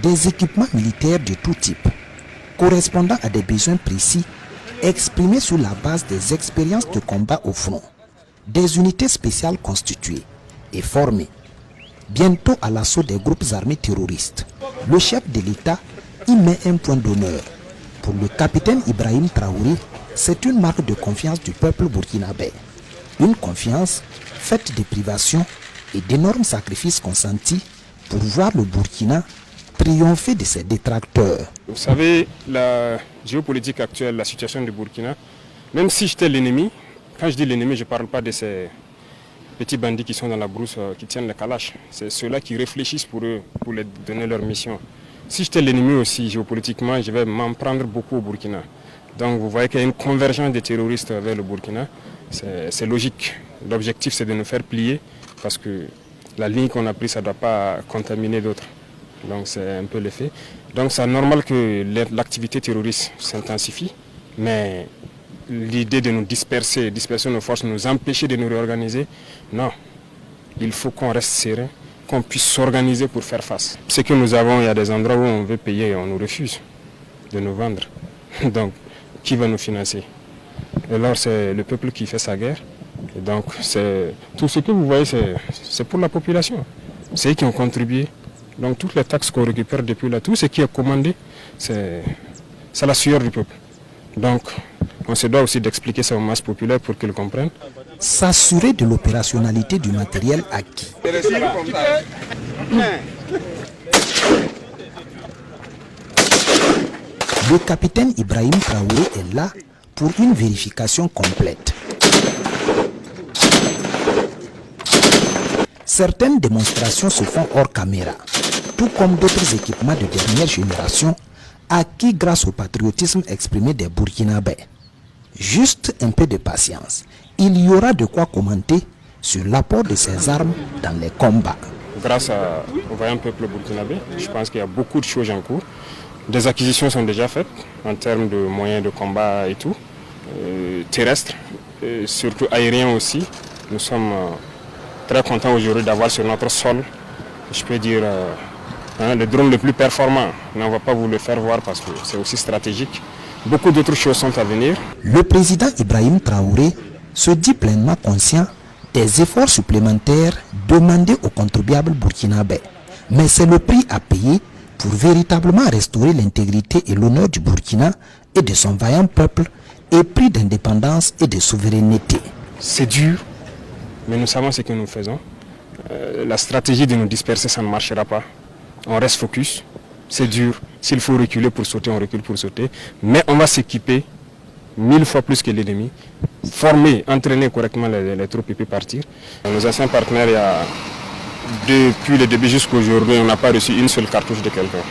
des équipements militaires de tout type, correspondant à des besoins précis, exprimés sur la base des expériences de combat au front, des unités spéciales constituées et formées, bientôt à l'assaut des groupes armés terroristes. Le chef de l'État y met un point d'honneur. Pour le capitaine Ibrahim Traoré, c'est une marque de confiance du peuple burkinabé. Une confiance faite de privations et d'énormes sacrifices consentis pour voir le Burkina triompher de ses détracteurs. Vous savez, la géopolitique actuelle, la situation du Burkina, même si j'étais l'ennemi, quand je dis l'ennemi, je ne parle pas de ces petits bandits qui sont dans la brousse, qui tiennent le kalash. C'est ceux-là qui réfléchissent pour eux, pour leur donner leur mission. Si j'étais l'ennemi aussi, géopolitiquement, je vais m'en prendre beaucoup au Burkina. Donc vous voyez qu'il y a une convergence des terroristes vers le Burkina. C'est logique. L'objectif, c'est de nous faire plier parce que la ligne qu'on a prise, ça ne doit pas contaminer d'autres. Donc c'est un peu l'effet. Donc c'est normal que l'activité terroriste s'intensifie, mais l'idée de nous disperser nos forces, nous empêcher de nous réorganiser, non. Il faut qu'on reste serein, qu'on puisse s'organiser pour faire face. Ce que nous avons, il y a des endroits où on veut payer et on nous refuse de nous vendre. Donc qui va nous financer? Et alors c'est le peuple qui fait sa guerre. Et donc tout ce que vous voyez, c'est pour la population. C'est eux qui ont contribué. Donc toutes les taxes qu'on récupère depuis là, tout ce qui est commandé, c'est la sueur du peuple. Donc on se doit aussi d'expliquer ça aux masses populaires pour qu'ils comprennent. S'assurer de l'opérationnalité du matériel acquis. Le capitaine Ibrahim Traoré est là pour une vérification complète. Certaines démonstrations se font hors caméra, tout comme d'autres équipements de dernière génération acquis grâce au patriotisme exprimé des Burkinabés. Juste un peu de patience, il y aura de quoi commenter sur l'apport de ces armes dans les combats. Grâce au vaillant peuple burkinabé, je pense qu'il y a beaucoup de choses en cours. Des acquisitions sont déjà faites en termes de moyens de combat et tout, terrestres, surtout aériens aussi. Nous sommes très contents aujourd'hui d'avoir sur notre sol, je peux dire, le drone le plus performant. Mais on ne va pas vous le faire voir parce que c'est aussi stratégique. Beaucoup d'autres choses sont à venir. Le président Ibrahim Traoré se dit pleinement conscient des efforts supplémentaires demandés aux contribuables burkinabés. Mais c'est le prix à payer pour véritablement restaurer l'intégrité et l'honneur du Burkina et de son vaillant peuple épris d'indépendance et de souveraineté. C'est dur, mais nous savons ce que nous faisons. La stratégie de nous disperser, ça ne marchera pas. On reste focus. C'est dur. S'il faut reculer pour sauter, on recule pour sauter. Mais on va s'équiper 1000 fois plus que l'ennemi. Former, entraîner correctement les troupes et puis partir. Nos anciens partenaires, depuis le début jusqu'à aujourd'hui, on n'a pas reçu une seule cartouche de quelqu'un.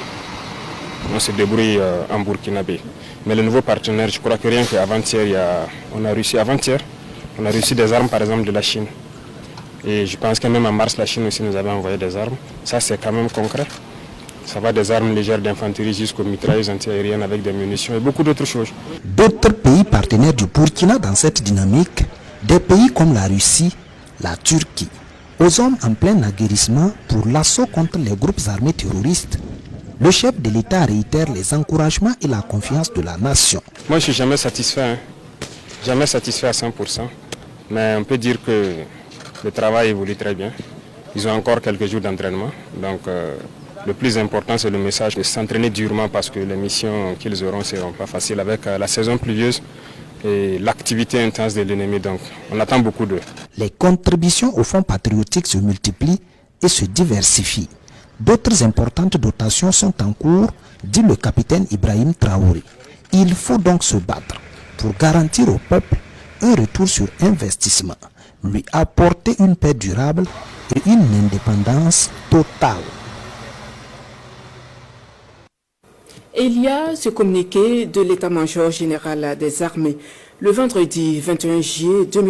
On se débrouille en burkinabé. Mais les nouveaux partenaires, je crois que rien qu'avant-hier, on a reçu des armes par exemple de la Chine. Et je pense que même en mars, la Chine aussi nous avait envoyé des armes. Ça, c'est quand même concret. Ça va des armes légères d'infanterie jusqu'aux mitrailleuses antiaériennes avec des munitions et beaucoup d'autres choses. D'autres pays partenaires du Burkina dans cette dynamique, des pays comme la Russie, la Turquie, aux hommes en plein aguerrissement pour l'assaut contre les groupes armés terroristes, le chef de l'État réitère les encouragements et la confiance de la nation. Moi, je ne suis jamais satisfait, jamais satisfait à 100%, mais on peut dire que le travail évolue très bien. Ils ont encore quelques jours d'entraînement, donc le plus important, c'est le message de s'entraîner durement parce que les missions qu'ils auront ne seront pas faciles avec la saison pluvieuse et l'activité intense de l'ennemi. Donc, on attend beaucoup d'eux. Les contributions au fonds patriotique se multiplient et se diversifient. D'autres importantes dotations sont en cours, dit le capitaine Ibrahim Traoré. Il faut donc se battre pour garantir au peuple un retour sur investissement, lui apporter une paix durable et une indépendance totale. Il y a ce communiqué de l'état-major général des armées le vendredi 21 juillet 2020.